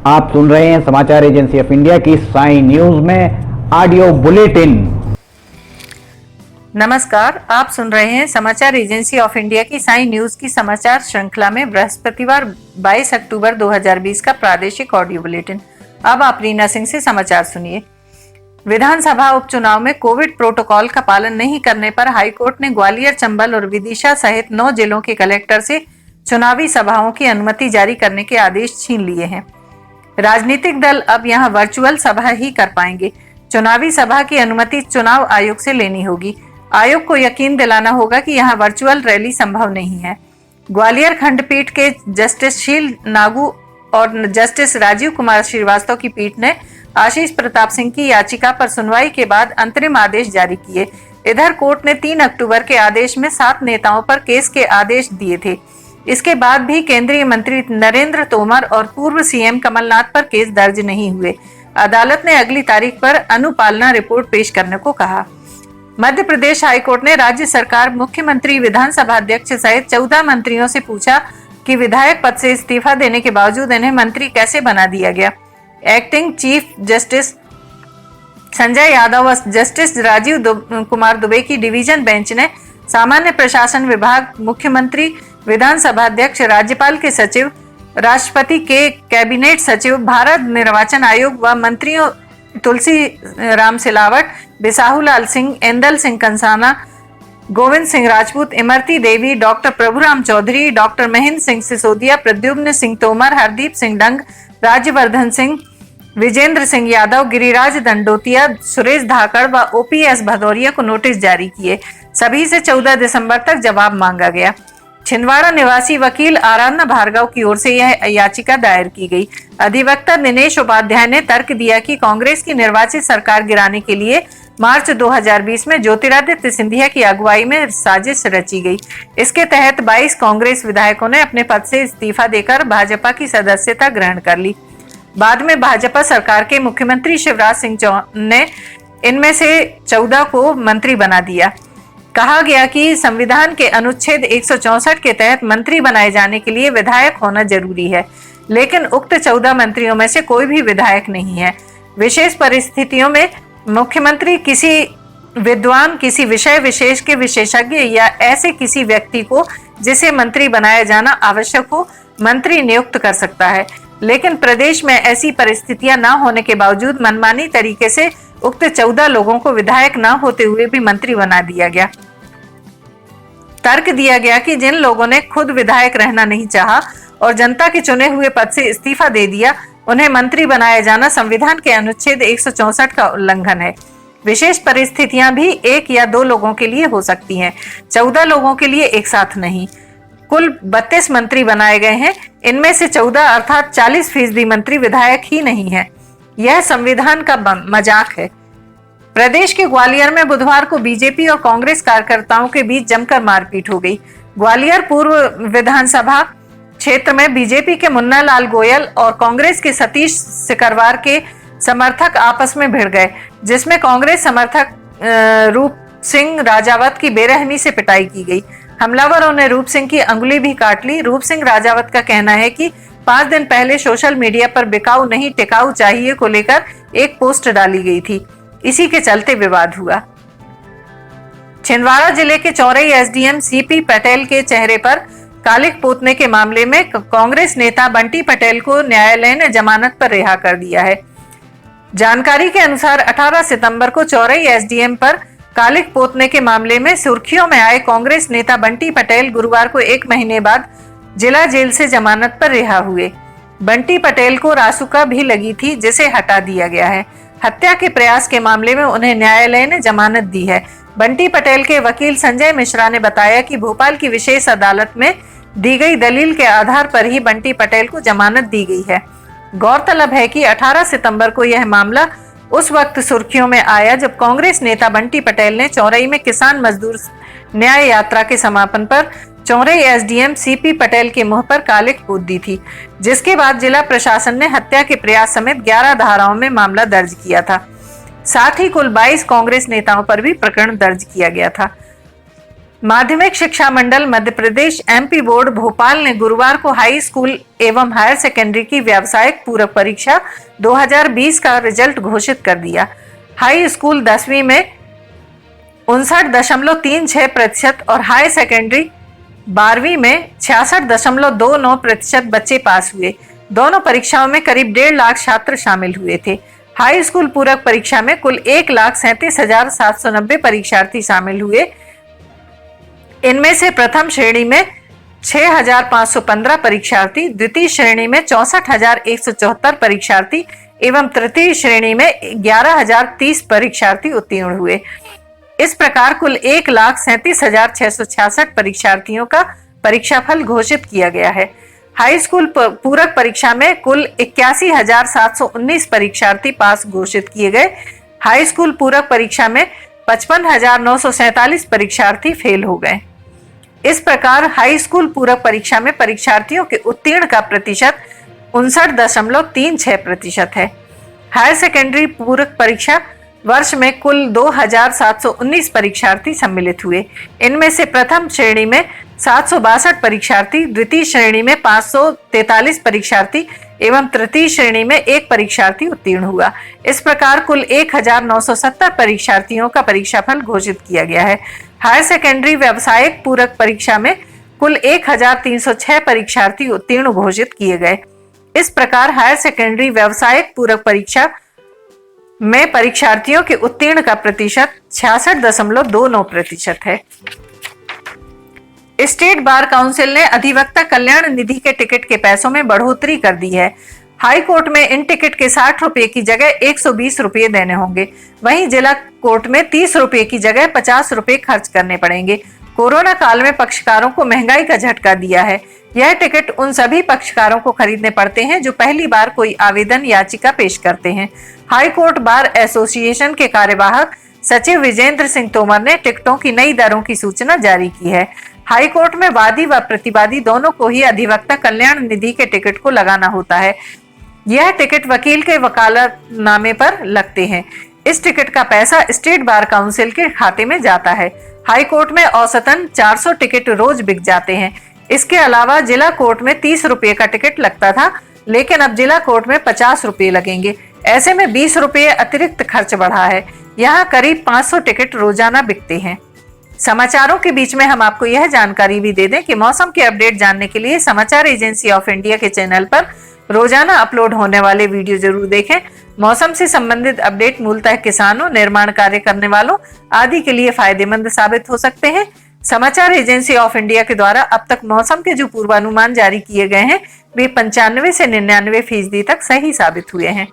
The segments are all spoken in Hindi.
आप सुन रहे हैं समाचार एजेंसी ऑफ इंडिया की साई न्यूज में ऑडियो बुलेटिन। नमस्कार, आप सुन रहे हैं समाचार एजेंसी ऑफ इंडिया की साई न्यूज की समाचार श्रृंखला में बृहस्पतिवार 22 अक्टूबर 2020 का प्रादेशिक ऑडियो बुलेटिन। अब आप रीना सिंह से समाचार सुनिए। विधानसभा उपचुनाव में कोविड प्रोटोकॉल का पालन नहीं करने पर हाईकोर्ट ने ग्वालियर, चंबल और विदिशा सहित 9 जिलों के कलेक्टर से चुनावी सभाओं की अनुमति जारी करने के आदेश छीन लिए हैं। राजनीतिक दल अब यहां वर्चुअल सभा ही कर पाएंगे। चुनावी सभा की अनुमति चुनाव आयोग से लेनी होगी। आयोग को यकीन दिलाना होगा कि यहां वर्चुअल रैली संभव नहीं है। ग्वालियर खंडपीठ के जस्टिस शील नागू और जस्टिस राजीव कुमार श्रीवास्तव की पीठ ने आशीष प्रताप सिंह की याचिका पर सुनवाई के बाद अंतरिम आदेश जारी किए। इधर कोर्ट ने 3 अक्टूबर के आदेश में 7 नेताओं पर केस के आदेश दिए थे। इसके बाद भी केंद्रीय मंत्री नरेंद्र तोमर और पूर्व सीएम कमलनाथ पर केस दर्ज नहीं हुए। अदालत ने अगली तारीख पर अनुपालना रिपोर्ट पेश करने को कहा। मध्य प्रदेश हाईकोर्ट ने राज्य सरकार, मुख्यमंत्री, विधानसभा अध्यक्ष सहित 14 मंत्रियों से पूछा कि विधायक पद से इस्तीफा देने के बावजूद इन्हें मंत्री कैसे बना दिया गया। Acting chief justice Sanjay Yadav और जस्टिस राजीव कुमार दुबे की डिवीजन बेंच ने सामान्य प्रशासन विभाग, मुख्यमंत्री, विधानसभा अध्यक्ष, राज्यपाल के सचिव, राष्ट्रपति के कैबिनेट सचिव, भारत निर्वाचन आयोग व मंत्रियों तुलसी राम सिलावट, बिसाहू लाल सिंह, एंदल सिंह कंसाना, गोविंद सिंह राजपूत, इमरती देवी, डॉक्टर प्रभुराम चौधरी, डॉक्टर महेंद्र सिंह सिसोदिया, प्रद्युम्न सिंह तोमर, हरदीप सिंह डंग, राज्यवर्धन सिंह, विजेंद्र सिंह यादव, गिरिराज दंडोतिया, सुरेश धाकड़ व ओपीएस भदौरिया को नोटिस जारी किए। सभी से 14 दिसंबर तक जवाब मांगा गया। छिंदवाड़ा निवासी वकील आराधना भार्गव की ओर से यह याचिका दायर की गई। अधिवक्ता दिनेश उपाध्याय ने तर्क दिया कि कांग्रेस की निर्वाचित सरकार गिराने के लिए मार्च 2020 में ज्योतिरादित्य सिंधिया की अगुवाई में साजिश रची गई। इसके तहत 22 कांग्रेस विधायकों ने अपने पद से इस्तीफा देकर भाजपा की सदस्यता ग्रहण कर ली। बाद में भाजपा सरकार के मुख्यमंत्री शिवराज सिंह चौहान ने इनमें से 14 को मंत्री बना दिया। कहा गया कि संविधान के अनुच्छेद 164 के तहत मंत्री बनाए जाने के लिए विधायक होना जरूरी है, लेकिन उक्त 14 मंत्रियों में से कोई भी विधायक नहीं है। विशेष परिस्थितियों में मुख्यमंत्री किसी विद्वान, किसी विषय विशेष के विशेषज्ञ या ऐसे किसी व्यक्ति को जिसे मंत्री बनाया जाना आवश्यक हो, मंत्री नियुक्त कर सकता है। लेकिन प्रदेश में ऐसी परिस्थितियां न होने के बावजूद मनमानी तरीके से उक्त 14 लोगों को विधायक न होते हुए भी मंत्री बना दिया गया। तर्क दिया गया कि जिन लोगों ने खुद विधायक रहना नहीं चाहा और जनता के चुने हुए पद से इस्तीफा दे दिया, उन्हें मंत्री बनाया जाना संविधान के अनुच्छेद 164 का उल्लंघन है। विशेष परिस्थितियां भी 1 या 2 लोगों के लिए हो सकती हैं, 14 लोगों के लिए एक साथ नहीं। कुल 32 मंत्री बनाए गए हैं। इनमें से 14 अर्थात 40% मंत्री विधायक ही नहीं है। यह संविधान का मजाक है। प्रदेश के ग्वालियर में बुधवार को बीजेपी और कांग्रेस कार्यकर्ताओं के बीच जमकर मारपीट हो गई। ग्वालियर पूर्व विधानसभा क्षेत्र में बीजेपी के मुन्ना लाल गोयल और कांग्रेस के सतीश सिकरवार के समर्थक आपस में भिड़ गए, जिसमें कांग्रेस समर्थक रूप सिंह राजावत की बेरहमी से पिटाई की गई। हमलावरों ने रूप सिंह की अंगुली भी काट ली। रूप सिंह राजावत का कहना है कि 5 दिन पहले सोशल मीडिया पर बिकाऊ नहीं टिकाऊ चाहिए को लेकर एक पोस्ट डाली गई थी। इसी के चलते विवाद हुआ। छिंदवाड़ा जिले के चौरई एसडीएम सीपी पटेल के चेहरे पर कालिक पोतने के मामले में कांग्रेस नेता बंटी पटेल को न्यायालय ने जमानत पर रिहा कर दिया है। जानकारी के अनुसार 18 सितंबर को चौरई एसडीएम पर कालिक पोतने के मामले में सुर्खियों में आए कांग्रेस नेता बंटी पटेल गुरुवार को 1 महीने बाद जिला जेल से जमानत पर रिहा हुए। बंटी पटेल को रासुका भी लगी थी, जिसे हटा दिया गया है। हत्या के प्रयास के मामले में उन्हें न्यायालय ने जमानत दी है। बंटी पटेल के वकील संजय मिश्रा ने बताया कि भोपाल की विशेष अदालत में दी गई दलील के आधार पर ही बंटी पटेल को जमानत दी गई है। गौरतलब है कि 18 सितंबर को यह मामला उस वक्त सुर्खियों में आया जब कांग्रेस नेता बंटी पटेल ने चौरई में किसान मजदूर न्याय यात्रा के समापन पर चौरई एसडीएम सीपी पटेल के मुंह पर कालिक पोत दी थी, जिसके बाद जिला प्रशासन ने हत्या के प्रयास समेत 11 धाराओं में मामला दर्ज किया था। साथ ही कुल 22 कांग्रेस नेताओं पर भी प्रकरण दर्ज किया गया था। माध्यमिक शिक्षा मंडल मध्य प्रदेश एमपी बोर्ड भोपाल ने गुरुवार को हाई स्कूल एवं हायर सेकेंडरी की व्यावसायिक पूरक परीक्षा 2020 का रिजल्ट घोषित कर दिया। हाई स्कूल 10वीं में 59.36% और हाई सेकेंडरी 12वीं में 66.29% बच्चे पास हुए। दोनों परीक्षाओं में करीब 1.5 लाख छात्र शामिल हुए थे। हाई स्कूल पूरक परीक्षा में कुल 1,37,790 परीक्षार्थी शामिल हुए। इनमें से प्रथम श्रेणी में 6,515 परीक्षार्थी, द्वितीय श्रेणी में 64,174 परीक्षार्थी एवं तृतीय श्रेणी में 11,030 परीक्षार्थी उत्तीर्ण हुए। इस प्रकार कुल 1,37,666 परीक्षार्थियों का परीक्षाफल घोषित किया गया है। हाई स्कूल पूरक परीक्षा में कुल 81,719 परीक्षार्थी पास घोषित किए गए। हाई स्कूल पूरक परीक्षा में 55,947 परीक्षार्थी फेल हो गए। इस प्रकार हाई स्कूल पूरक परीक्षा में परीक्षार्थियों के उत्तीर्ण का प्रतिशत 59.36% है। हायर सेकेंडरी पूरक परीक्षा वर्ष में कुल 2,719 परीक्षार्थी सम्मिलित हुए। इनमें से प्रथम श्रेणी में 762 परीक्षार्थी, द्वितीय श्रेणी में 543 परीक्षार्थी एवं तृतीय श्रेणी में 1 परीक्षार्थी उत्तीर्ण हुआ। इस प्रकार कुल 1,970 परीक्षार्थियों का परीक्षाफल घोषित किया गया है। हायर सेकेंडरी व्यावसायिक पूरक परीक्षा में कुल 1,306 परीक्षार्थी उत्तीर्ण घोषित किए गए। इस प्रकार हायर सेकेंडरी व्यावसायिक पूरक परीक्षा में परीक्षार्थियों के उत्तीर्ण का प्रतिशत 66.29% है। स्टेट बार काउंसिल ने अधिवक्ता कल्याण निधि के टिकट के पैसों में बढ़ोतरी कर दी है। हाई कोर्ट में इन टिकट के 60 रुपए की जगह 120 रुपए देने होंगे। वहीं जिला कोर्ट में 30 रुपए की जगह 50 रुपए खर्च करने पड़ेंगे। कोरोना काल में पक्षकारों को महंगाई का झटका दिया है। यह टिकट उन सभी पक्षकारों को खरीदने पड़ते हैं जो पहली बार कोई आवेदन याचिका पेश करते हैं। हाई कोर्ट बार एसोसिएशन के कार्यवाहक सचिव विजेंद्र सिंह तोमर ने टिकटों की नई दरों की सूचना जारी की है। हाई कोर्ट में वादी व प्रतिवादी दोनों को ही अधिवक्ता कल्याण निधि के टिकट को लगाना होता है। यह टिकट वकील के वकालतनामे पर लगते हैं। इस टिकट का पैसा स्टेट बार काउंसिल के खाते में जाता है। हाई कोर्ट में औसतन 400 टिकट रोज बिक जाते हैं। इसके अलावा जिला कोर्ट में 30 रुपए का टिकट लगता था, लेकिन अब जिला कोर्ट में 50 रुपए लगेंगे। ऐसे में 20 रुपए अतिरिक्त खर्च बढ़ा है। यहाँ करीब 500 टिकट रोजाना बिकते हैं। समाचारों के बीच में हम आपको यह जानकारी भी दे दें कि मौसम के अपडेट जानने के लिए समाचार एजेंसी ऑफ इंडिया के चैनल पर रोजाना अपलोड होने वाले वीडियो जरूर देखें। मौसम से संबंधित अपडेट मूलतः किसानों, निर्माण कार्य करने वालों आदि के लिए फायदेमंद साबित हो सकते हैं। समाचार एजेंसी ऑफ इंडिया के द्वारा अब तक मौसम के जो पूर्वानुमान जारी किए गए हैं वे 95 से 99% तक सही साबित हुए हैं।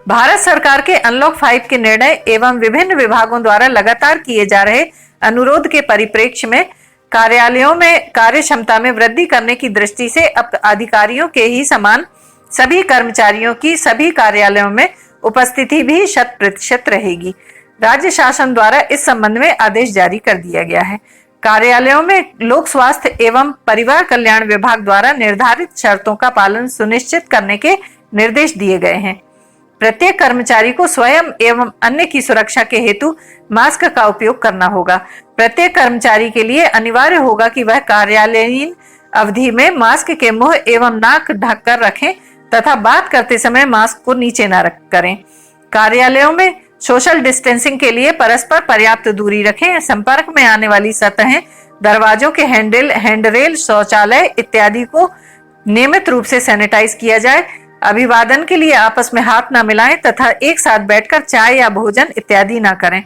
भारत सरकार के अनलॉक 5 के निर्णय एवं विभिन्न विभागों द्वारा लगातार किए जा रहे अनुरोध के परिप्रेक्ष्य में कार्यालयों में कार्य क्षमता में वृद्धि करने की दृष्टि से अब अधिकारियों के ही समान सभी कर्मचारियों की सभी कार्यालयों में उपस्थिति भी 100% रहेगी। राज्य शासन द्वारा इस संबंध में आदेश जारी कर दिया गया है। कार्यालयों में लोक स्वास्थ्य एवं परिवार कल्याण विभाग द्वारा निर्धारित शर्तों का पालन सुनिश्चित करने के निर्देश दिए गए हैं। प्रत्येक कर्मचारी को स्वयं एवं अन्य की सुरक्षा के हेतु मास्क का उपयोग करना होगा। प्रत्येक कर्मचारी के लिए अनिवार्य होगा कि वह कार्यालयीन अवधि में मास्क के मुंह एवं नाक ढककर रखें तथा बात करते समय मास्क को नीचे न करें। कार्यालयों में सोशल डिस्टेंसिंग के लिए परस्पर पर्याप्त दूरी रखें। संपर्क में आने वाली सतहें, दरवाजों के हैंडरेल, शौचालय इत्यादि को नियमित रूप से सैनिटाइज किया जाए। अभिवादन के लिए आपस में हाथ न मिलाएं तथा एक साथ बैठकर चाय या भोजन इत्यादि न करें।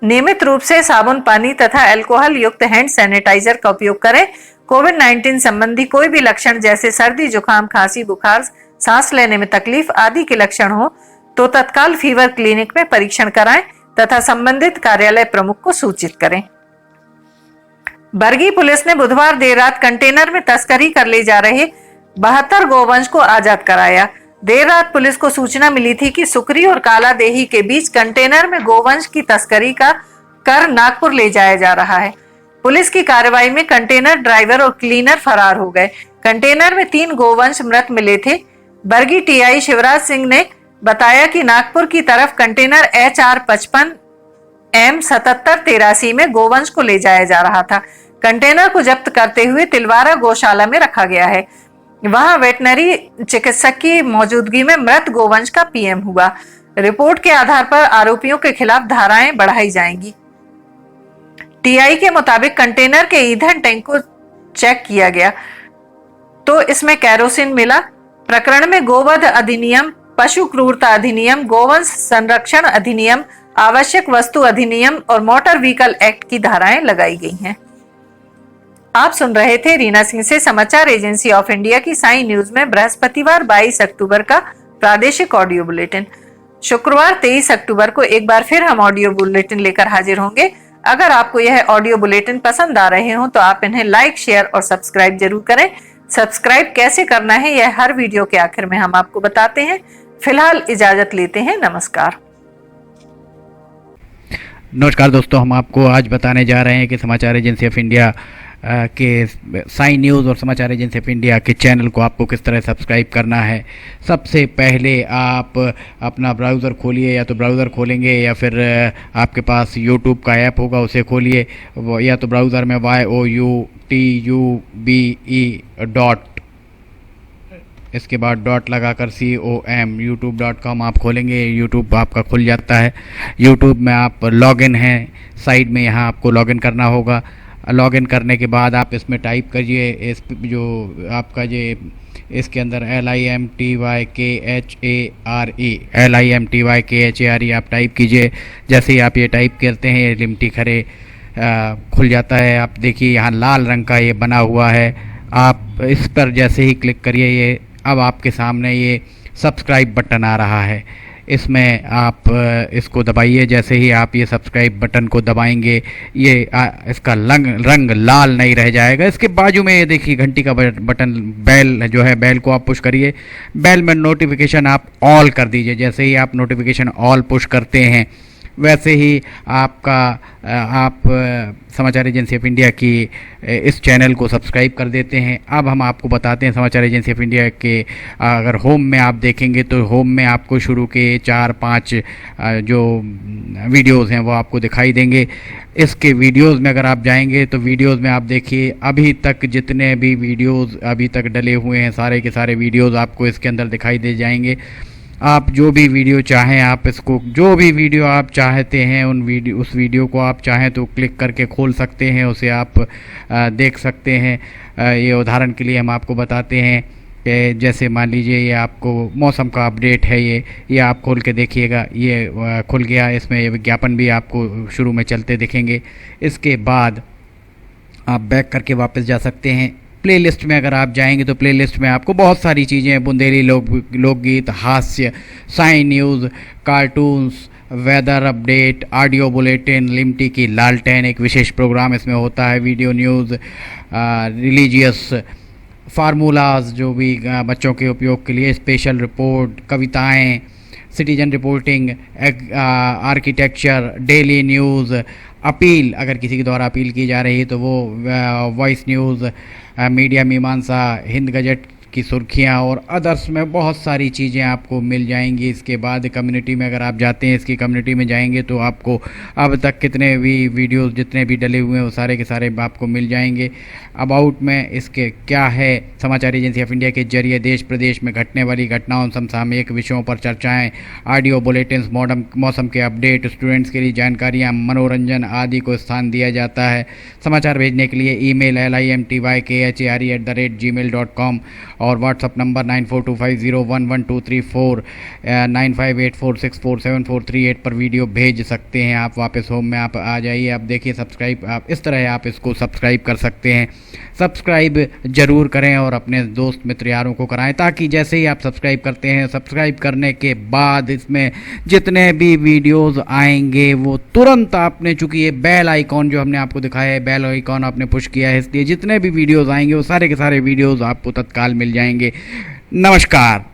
नियमित रूप से साबुन, पानी तथा अल्कोहल युक्त हैंड सैनिटाइजर का उपयोग करें। कोविड-19 संबंधी कोई भी लक्षण जैसे सर्दी, जुकाम, खांसी, बुखार, सांस लेने में तकलीफ आदि के लक्षण हो तो तत्काल फीवर क्लिनिक में परीक्षण कराएं तथा संबंधित कार्यालय प्रमुख को सूचित करें। बरगी पुलिस ने बुधवार देर रात कंटेनर में तस्करी कर ले जा रहे 72 गोवंश को आजाद कराया। देर रात पुलिस को सूचना मिली थी कि सुकरी और काला देही के बीच कंटेनर में गोवंश की तस्करी का कर नागपुर ले जाया जा रहा है। पुलिस की कार्रवाई में कंटेनर ड्राइवर और क्लीनर फरार हो गए। कंटेनर में 3 गोवंश मृत मिले थे। बरगी टीआई शिवराज सिंह ने बताया कि नागपुर की तरफ कंटेनर HR 55 M7783 में गोवंश को ले जाया जा रहा था। कंटेनर को जब्त करते हुए तिलवारा गौशाला में रखा गया है। वहां वेटनरी चिकित्सक की मौजूदगी में मृत गोवंश का पीएम हुआ। रिपोर्ट के आधार पर आरोपियों के खिलाफ धाराएं बढ़ाई जाएंगी। टीआई के मुताबिक कंटेनर के ईंधन टैंक को चेक किया गया तो इसमें कैरोसिन मिला। प्रकरण में गोवध अधिनियम, पशु क्रूरता अधिनियम, गोवंश संरक्षण अधिनियम, आवश्यक वस्तु अधिनियम और मोटर व्हीकल एक्ट की धाराएं लगाई गई हैं। आप सुन रहे थे रीना सिंह से समाचार एजेंसी ऑफ इंडिया की साई न्यूज में बृहस्पतिवार 22 अक्टूबर का प्रादेशिक ऑडियो बुलेटिन। शुक्रवार 23 अक्टूबर को एक बार फिर हम ऑडियो बुलेटिन लेकर हाजिर होंगे। अगर आपको यह ऑडियो बुलेटिन पसंद आ रहे हो तो आप इन्हें लाइक, शेयर और सब्सक्राइब जरूर करें। सब्सक्राइब कैसे करना है यह हर वीडियो के आखिर में हम आपको बताते हैं। फिलहाल इजाजत लेते हैं। नमस्कार। नमस्कार दोस्तों, हम आपको आज बताने जा रहे हैं कि समाचार एजेंसी ऑफ इंडिया के साई न्यूज़ और समाचार एजेंसी ऑफ इंडिया के चैनल को आपको किस तरह सब्सक्राइब करना है। सबसे पहले आप अपना ब्राउज़र खोलिए, या तो ब्राउज़र खोलेंगे या फिर आपके पास यूट्यूब का ऐप होगा उसे खोलिए, या तो ब्राउज़र में youtube.com इसके बाद डॉट लगाकर com youtube.com आप खोलेंगे। यूट्यूब आपका खुल जाता है। यूट्यूब में आप लॉगिन हैं, साइड में यहाँ आपको लॉगिन करना होगा। लॉगिन करने के बाद आप इसमें टाइप करिए, इस जो आपका ये इसके अंदर LIMTYKHARE आप टाइप कीजिए। जैसे ही आप ये टाइप करते हैं ये लिमटी खरे खुल जाता है। आप देखिए यहाँ लाल रंग का ये बना हुआ है। आप इस पर जैसे ही क्लिक करिए ये अब आपके सामने ये सब्सक्राइब बटन आ रहा है। इसमें आप इसको दबाइए। जैसे ही आप ये सब्सक्राइब बटन को दबाएंगे ये इसका रंग लाल नहीं रह जाएगा। इसके बाजू में ये देखिए घंटी का बटन, बेल जो है, बेल को आप पुश करिए। बेल में नोटिफिकेशन आप ऑल कर दीजिए। जैसे ही आप नोटिफिकेशन ऑल पुश करते हैं वैसे ही आप समाचार एजेंसी ऑफ इंडिया की इस चैनल को सब्सक्राइब कर देते हैं। अब हम आपको बताते हैं समाचार एजेंसी ऑफ इंडिया के अगर होम में आप देखेंगे तो होम में आपको शुरू के 4-5 जो वीडियोस हैं वो आपको दिखाई देंगे। इसके वीडियोस में अगर आप जाएंगे तो वीडियोस में आप देखिए अभी तक जितने भी वीडियोस अभी तक डले हुए हैं सारे के सारे वीडियोस आपको इसके अंदर दिखाई दे जाएंगे। आप जो भी वीडियो चाहें, आप इसको जो भी वीडियो आप चाहते हैं उस वीडियो को आप चाहें तो क्लिक करके खोल सकते हैं, उसे आप देख सकते हैं। ये उदाहरण के लिए हम आपको बताते हैं कि जैसे मान लीजिए ये आपको मौसम का अपडेट है, ये आप खोल के देखिएगा। ये खुल गया। इसमें विज्ञापन भी आपको शुरू में चलते दिखेंगे। इसके बाद आप बैक करके वापस जा सकते हैं। प्लेलिस्ट में अगर आप जाएंगे तो प्लेलिस्ट में आपको बहुत सारी चीज़ें, बुंदेली लोकगीत, हास्य, Sai news, cartoons, weather update, audio bulletin, Limti की लालटेन एक विशेष प्रोग्राम इसमें होता है, वीडियो न्यूज़, रिलीजियस फार्मूलाज जो भी बच्चों के उपयोग के लिए, स्पेशल रिपोर्ट, कविताएं, citizen reporting, architecture, daily news, appeal अगर किसी के द्वारा अपील की जा रही है तो वो, वॉइस न्यूज़, मीडिया मीमांसा, हिंद गजट की सुर्खियाँ और अदर्स में बहुत सारी चीज़ें आपको मिल जाएंगी। इसके बाद कम्युनिटी में अगर आप जाते हैं, इसकी कम्युनिटी में जाएंगे तो आपको अब तक कितने भी वीडियोस जितने भी डले हुए हैं वो सारे के सारे आपको मिल जाएंगे। अबाउट में इसके क्या है, समाचार एजेंसी ऑफ इंडिया के जरिए देश प्रदेश में घटने वाली घटनाओं, समसामयिक विषयों पर चर्चाएँ, ऑडियो बुलेटिन्स, मौसम के अपडेट, स्टूडेंट्स के लिए जानकारियाँ, मनोरंजन आदि को स्थान दिया जाता है। समाचार भेजने के लिए ईमेल LIMTYKHARE@gmail.com और व्हाट्सअप नंबर 9425011234 9584647438 पर वीडियो भेज सकते हैं। आप वापस होम में आप आ जाइए। आप देखिए सब्सक्राइब, आप इस तरह आप इसको सब्सक्राइब कर सकते हैं। सब्सक्राइब ज़रूर करें और अपने दोस्त मित्र यारों को कराएं, ताकि जैसे ही आप सब्सक्राइब करते हैं, सब्सक्राइब करने के बाद इसमें जितने भी वीडियोस आएंगे वो तुरंत आपने, चूँकि ये बेल आइकॉन जो हमने आपको दिखाया है, बेल आइकॉन आपने पुश किया है, इसलिए जितने भी वीडियोस आएंगे वो सारे के सारे वीडियोस आपको तत्काल मिल जाएंगे। नमस्कार।